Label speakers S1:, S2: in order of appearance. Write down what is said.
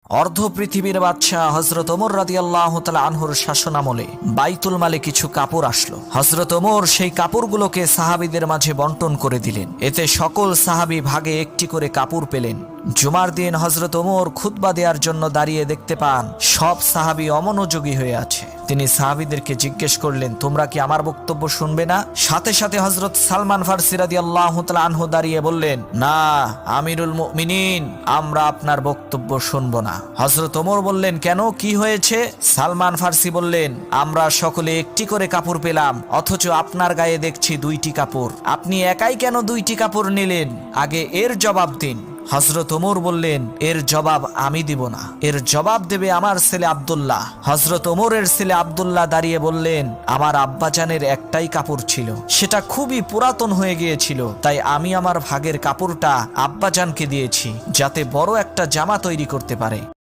S1: অর্ধ পৃথিবীর বাদশাহ হযরত ওমর রাদিয়াল্লাহু তাআলা আনহুর শাসনামলে বাইতুল মালে কিছু কাপড় আসলো। হযরত ওমর সেই কাপড়গুলোকে সাহাবীদের মাঝে বন্টন করে দিলেন। এতে সকল সাহাবী ভাগে একটি করে কাপড় পেলেন। জুমার দিন হযরত ওমর খুতবা দেওয়ার জন্য দাঁড়িয়ে দেখতে পান সব সাহাবী অমনোযোগী হয়ে আছে। তিনি সাহাবীদেরকে জিজ্ঞেস করলেন, তোমরা কি আমার বক্তব্য শুনবে না? সাথে সাথে হযরত সালমান ফারসি রাদিয়াল্লাহু তাআলা আনহু দাঁড়িয়ে বললেন, না আমিরুল মুমিনিন, আমরা আপনার বক্তব্য শুনব না। হযরত ওমর বললেন, কেন, কি হয়েছে? সালমান ফারসি বললেন, আমরা সকলে একটি করে কাপড় পেলাম, অথচ আপনার গায়ে দেখছি দুইটি কাপড়। আপনি একাই কেন দুইটি কাপড় নিলেন? আগে এর জবাব দিন। হযরত ওমর বললেন, এর জবাব আমি দিব না, এর জবাব দেবে আমার ছেলে আব্দুল্লাহ। হযরত ওমরের ছেলে আব্দুল্লাহ দাঁড়িয়ে বললেন, আমার আব্বাজানের একটাই কাপড় ছিল, সেটা খুবই পুরাতন হয়ে গিয়েছিল, তাই আমি আমার ভাগের কাপড়টা আব্বাজানকে দিয়েছি, যাতে বড় একটা জামা তৈরি করতে পারে।